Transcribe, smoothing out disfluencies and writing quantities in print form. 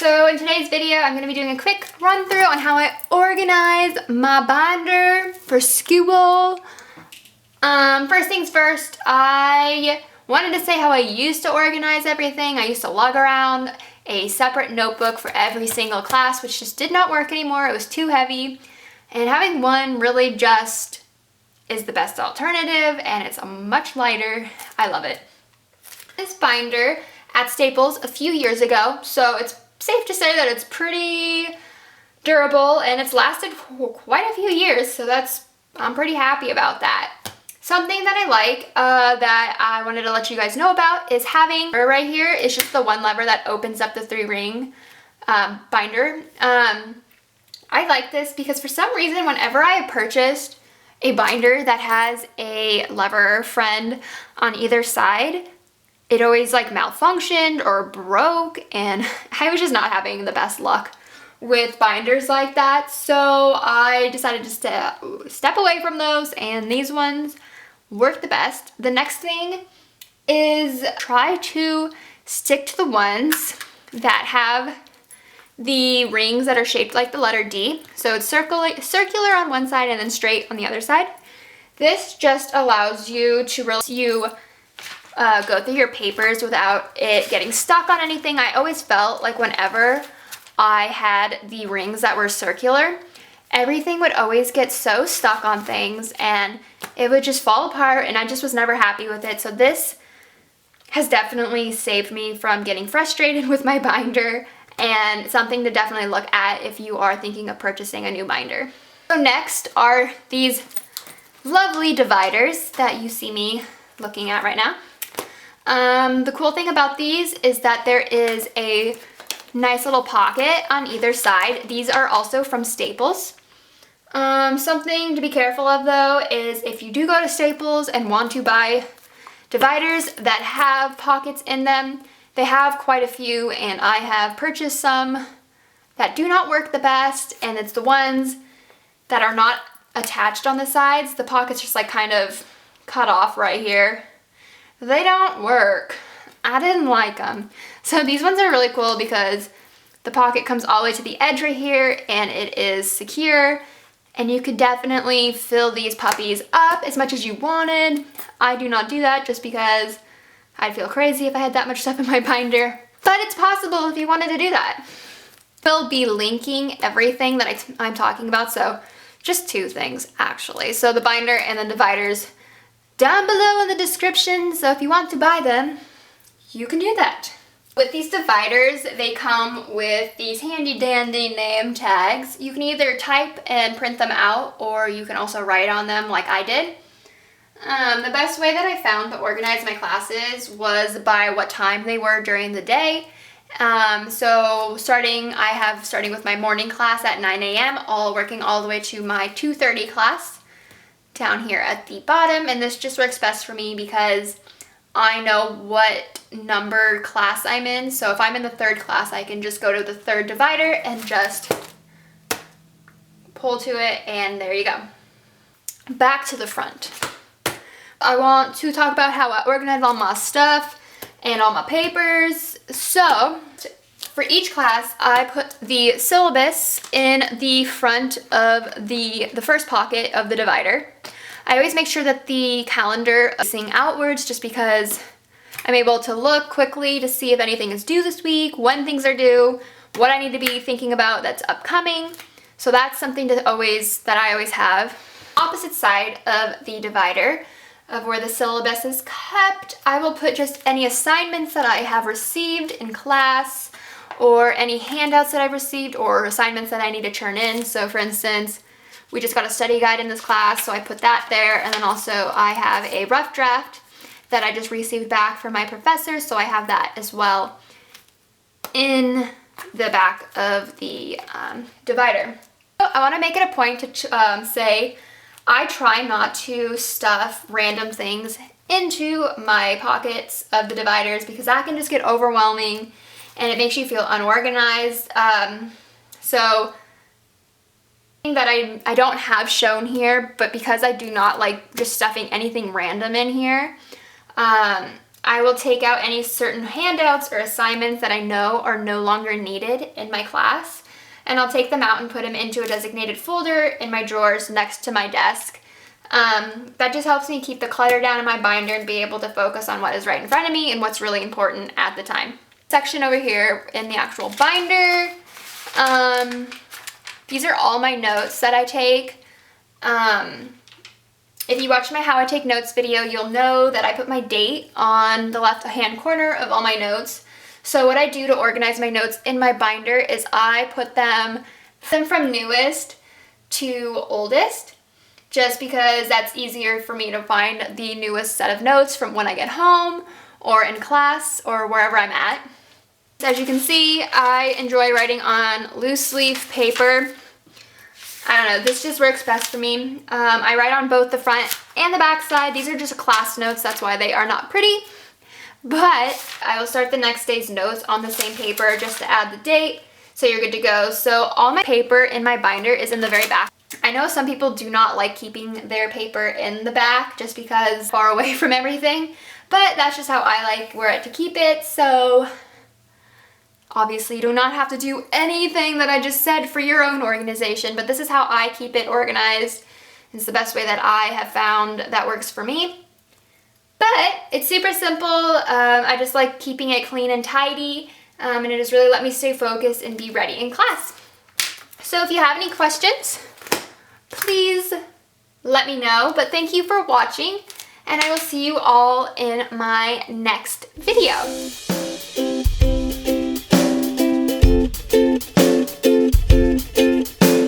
So in today's video, I'm going to be doing a quick run through on how I organize my binder for school. First things first, I wanted to say how I used to organize everything. I used to lug around a separate notebook for every single class, which just did not work anymore. It was too heavy. And having one really just is the best alternative, and it's much lighter. I love it. This binder at Staples a few years ago, so it's safe to say that it's pretty durable and it's lasted for quite a few years, so I'm pretty happy about that. Something that I like that I wanted to let you guys know about is having right here is just the one lever that opens up the 3-ring binder. I like this because for some reason whenever I have purchased a binder that has a lever friend on either side, it always like malfunctioned or broke, and I was just not having the best luck with binders like that. So I decided to step away from those, and these ones work the best. The next thing is try to stick to the ones that have the rings that are shaped like the letter D. So it's circular on one side and then straight on the other side. This just allows you to really go through your papers without it getting stuck on anything. I always felt like whenever I had the rings that were circular, everything would always get so stuck on things and it would just fall apart, and I just was never happy with it. So this has definitely saved me from getting frustrated with my binder, and something to definitely look at if you are thinking of purchasing a new binder. So next are these lovely dividers that you see me looking at right now. The cool thing about these is that there is a nice little pocket on either side. These are also from Staples. Something to be careful of though is if you do go to Staples and want to buy dividers that have pockets in them, they have quite a few, and I have purchased some that do not work the best, and it's the ones that are not attached on the sides. The pockets just like kind of cut off right here. They don't work. I didn't like them. So these ones are really cool because the pocket comes all the way to the edge right here and it is secure, and you could definitely fill these puppies up as much as you wanted. I do not do that just because I'd feel crazy if I had that much stuff in my binder, but it's possible if you wanted to do that. We'll be linking everything that I'm talking about, so just two things actually. So the binder and the dividers down below in the description, so if you want to buy them, you can do that. With these dividers, they come with these handy dandy name tags. You can either type and print them out, or you can also write on them like I did. The best way that I found to organize my classes was by what time they were during the day. So starting with my morning class at 9 a.m., working all the way to my 2:30 class down here at the bottom, and this just works best for me because I know what number class I'm in. So if I'm in the 3rd class, I can just go to the 3rd divider and just pull to it, and there you go. Back to the front. I want to talk about how I organize all my stuff and all my papers. So for each class, I put the syllabus in the front of the first pocket of the divider. I always make sure that the calendar is facing outwards just because I'm able to look quickly to see if anything is due this week, when things are due, what I need to be thinking about that's upcoming. So that's something that I always have. Opposite side of the divider of where the syllabus is kept, I will put just any assignments that I have received in class, or any handouts that I've received, or assignments that I need to turn in. So for instance, we just got a study guide in this class, so I put that there, and then also I have a rough draft that I just received back from my professor, so I have that as well in the back of the divider. So I want to make it a point to say I try not to stuff random things into my pockets of the dividers because that can just get overwhelming and it makes you feel unorganized. So that I don't have shown here, but because I do not like just stuffing anything random in here, I will take out any certain handouts or assignments that I know are no longer needed in my class, and I'll take them out and put them into a designated folder in my drawers next to my desk. That just helps me keep the clutter down in my binder and be able to focus on what is right in front of me and what's really important at the time. Section over here in the actual binder, these are all my notes that I take. If you watch my How I Take Notes video, you'll know that I put my date on the left-hand corner of all my notes. So what I do to organize my notes in my binder is I put them from newest to oldest, just because that's easier for me to find the newest set of notes from when I get home or in class or wherever I'm at. As you can see, I enjoy writing on loose leaf paper. I don't know, this just works best for me. I write on both the front and the back side. These are just class notes, that's why they are not pretty. But I will start the next day's notes on the same paper just to add the date, so you're good to go. So all my paper in my binder is in the very back. I know some people do not like keeping their paper in the back just because far away from everything, but that's just how I like where to keep it. So obviously, you do not have to do anything that I just said for your own organization, but this is how I keep it organized. It's the best way that I have found that works for me. But it's super simple. I just like keeping it clean and tidy, and it has really let me stay focused and be ready in class. So if you have any questions, please let me know. But thank you for watching, and I will see you all in my next video.